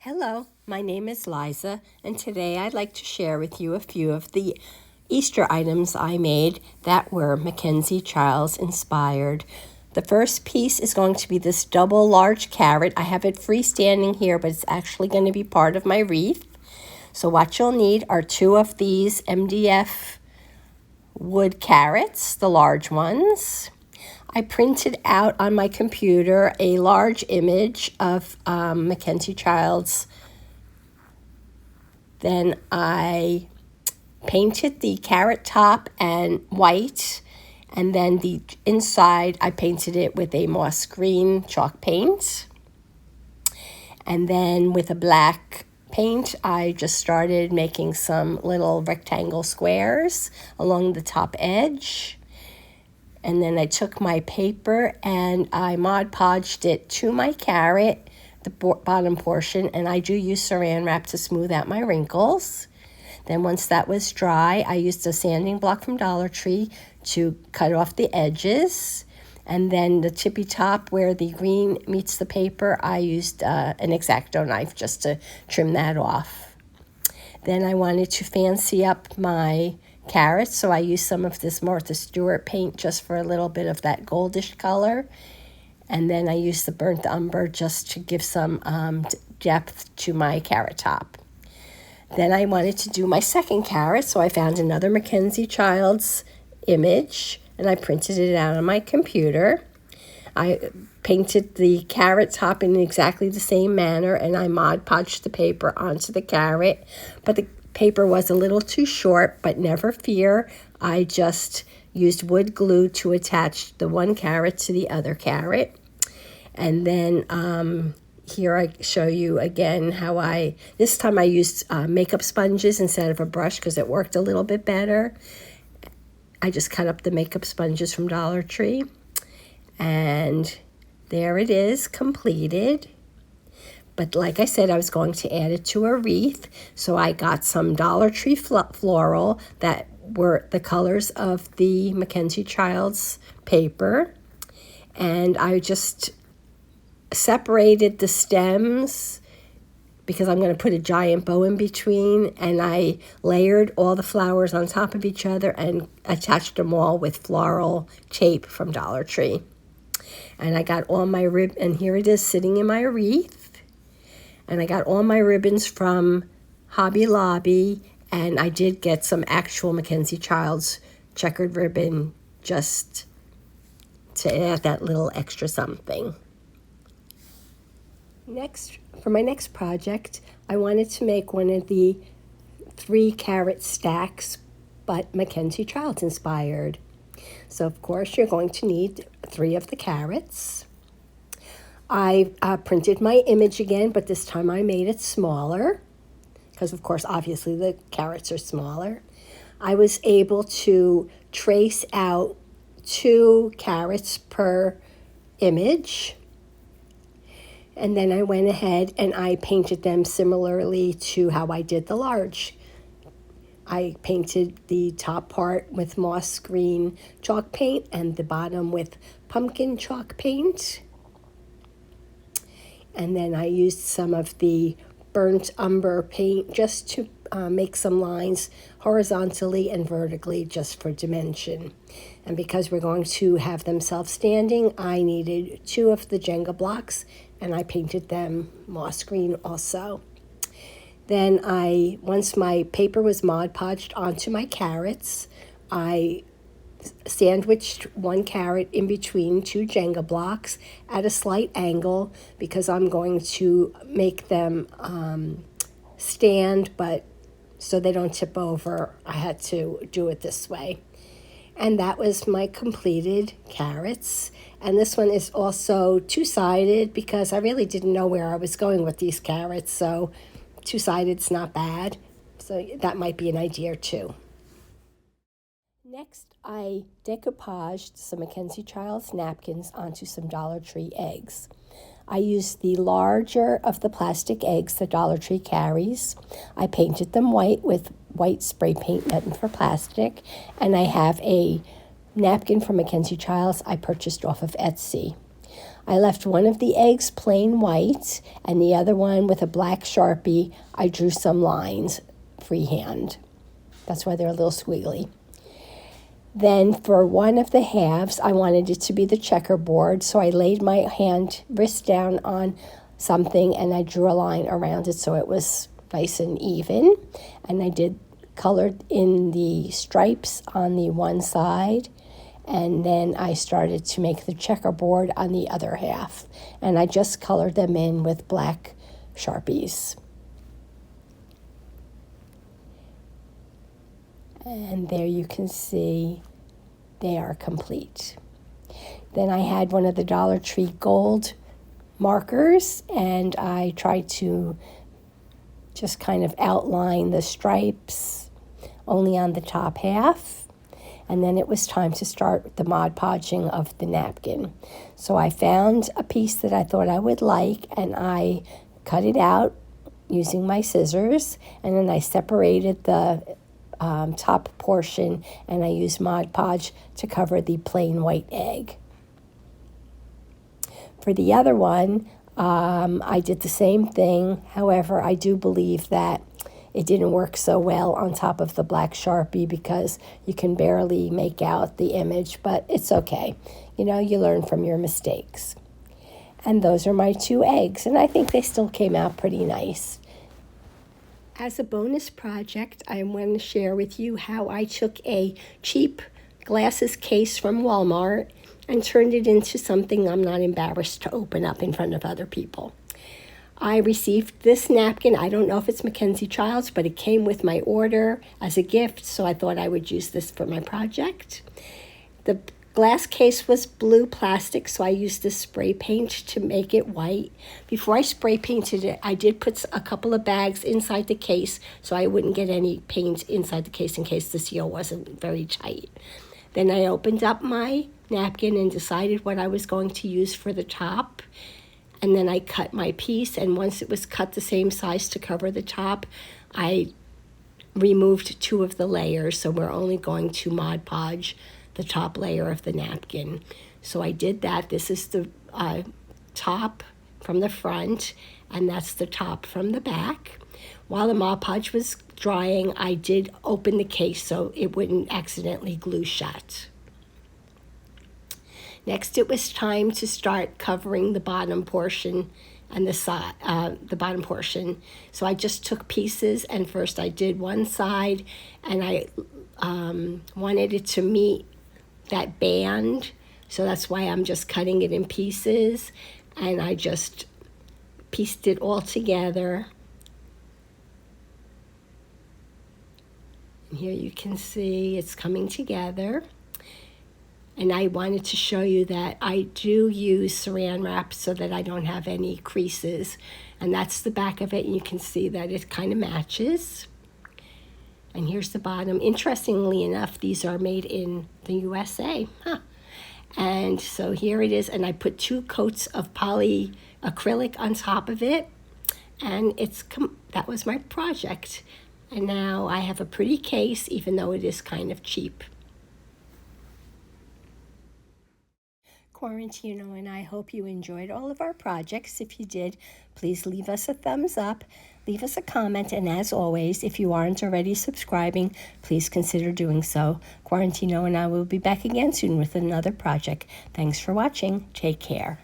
Hello, my name is Liza, and today I'd like to share with you a few of the Easter items I made that were Mackenzie Childs inspired. The first piece is going to be this double large carrot. I have it freestanding here, but it's actually going to be part of my wreath. So what you'll need are two of these MDF wood carrots, the large ones. I printed out on my computer a large image of Mackenzie Childs. Then I painted the carrot top and white, and then the inside I painted it with a moss green chalk paint. And then with a black paint, I just started making some little rectangle squares along the top edge. And then I took my paper and I Mod Podged it to my carrot, the bottom portion, and I do use Saran wrap to smooth out my wrinkles. Then once that was dry, I used a sanding block from DollarTree to cut off the edges. And then the tippy top where the green meets the paper, I used an X-Acto knife just to trim that off. Then I wanted to fancy up my carrots, so I used some of this Martha Stewart paint just for a little bit of that goldish color. And then I used the burnt umber just to give some depth to my carrot top. Then I wanted to do my second carrot, so I found another Mackenzie Childs image, and I printed it out on my computer. I painted the carrot top in exactly the same manner, and I Mod Podged the paper onto the carrot, but the paper was a little too short, but never fear. I just used wood glue to attach the one carrot to the other carrot. And then here I show you again how this time I used makeup sponges instead of a brush because it worked a little bit better. I just cut up the makeup sponges from DollarTree. And there it is, completed. But like I said, I was going to add it to a wreath. So I got some DollarTree floral that were the colors of the Mackenzie Childs paper. And I just separated the stems because I'm going to put a giant bow in between. And I layered all the flowers on top of each other and attached them all with floral tape from DollarTree. And I got all my and here it is sitting in my wreath. And I got all my ribbons from Hobby Lobby, and I did get some actual Mackenzie Childs checkered ribbon just to add that little extra something. Next, for my next project, I wanted to make one of the 3 carrot stacks, but Mackenzie Childs inspired. So of course you're going to need 3 of the carrots. I printed my image again, but this time I made it smaller because, of course, obviously the carrots are smaller. I was able to trace out 2 carrots per image. And then I went ahead and I painted them similarly to how I did the large. I painted the top part with moss green chalk paint and the bottom with pumpkin chalk paint. And then I used some of the burnt umber paint just to make some lines horizontally and vertically just for dimension. And because we're going to have them self-standing, I needed 2 of the Jenga blocks, and I painted them moss green also. Then once my paper was Mod Podged onto my carrots, I sandwiched 1 carrot in between 2 Jenga blocks at a slight angle because I'm going to make them stand, but so they don't tip over, I had to do it this way. And that was my completed carrots. And this one is also 2-sided because I really didn't know where I was going with these carrots, so 2-sided's not bad. So that might be an idea too. Next, I decoupaged some Mackenzie Childs napkins onto some DollarTree eggs. I used the larger of the plastic eggs that DollarTree carries. I painted them white with white spray paint meant for plastic, and I have a napkin from Mackenzie Childs I purchased off of Etsy. I left one of the eggs plain white, and the other one with a black Sharpie, I drew some lines freehand. That's why they're a little squiggly. Then for one of the halves, I wanted it to be the checkerboard, so I laid my wrist down on something and I drew a line around it so it was nice and even. And I did colored in the stripes on the one side, and then I started to make the checkerboard on the other half. And I just colored them in with black Sharpies. And there you can see they are complete. Then I had one of the Dollar Tree gold markers, and I tried to just kind of outline the stripes only on the top half. And then it was time to start the Mod Podging of the napkin. So I found a piece that I thought I would like, and I cut it out using my scissors, and then I separated the top portion, and I used Mod Podge to cover the plain white egg. For the other one, I did the same thing. However, I do believe that it didn't work so well on top of the black Sharpie because you can barely make out the image, but it's okay. You know, you learn from your mistakes. And those are my 2 eggs, and I think they still came out pretty nice. As a bonus project, I want to share with you how I took a cheap glasses case from Walmart and turned it into something I'm not embarrassed to open up in front of other people. I received this napkin. I don't know if it's Mackenzie Childs, but it came with my order as a gift, so I thought I would use this for my project. The glass case was blue plastic, so I used this spray paint to make it white. Before I spray painted it, I did put a couple of bags inside the case so I wouldn't get any paint inside the case in case the seal wasn't very tight. Then I opened up my napkin and decided what I was going to use for the top. And then I cut my piece, and once it was cut the same size to cover the top, I removed 2 of the layers, so we're only going to Mod Podge the top layer of the napkin. So I did that. This is the top from the front, and that's the top from the back. While the Mod Podge was drying, I did open the case so it wouldn't accidentally glue shut. Next, it was time to start covering the bottom portion and the bottom portion. So I just took pieces, and first I did one side, and I wanted it to meet that band, so that's why I'm just cutting it in pieces, and I just pieced it all together. And here you can see it's coming together. And I wanted to show you that I do use saran wrap so that I don't have any creases. And that's the back of it, and you can see that it kind of matches. And here's the bottom. Interestingly enough, these are made in the USA. And so here it is, and I put 2 coats of polyacrylic on top of it, and that was my project. And now I have a pretty case, even though it is kind of cheap. Quarantino and I hope you enjoyed all of our projects. If you did, please leave us a thumbs up, leave us a comment, and as always, if you aren't already subscribing, please consider doing so. Quarantino and I will be back again soon with another project. Thanks for watching. Take care.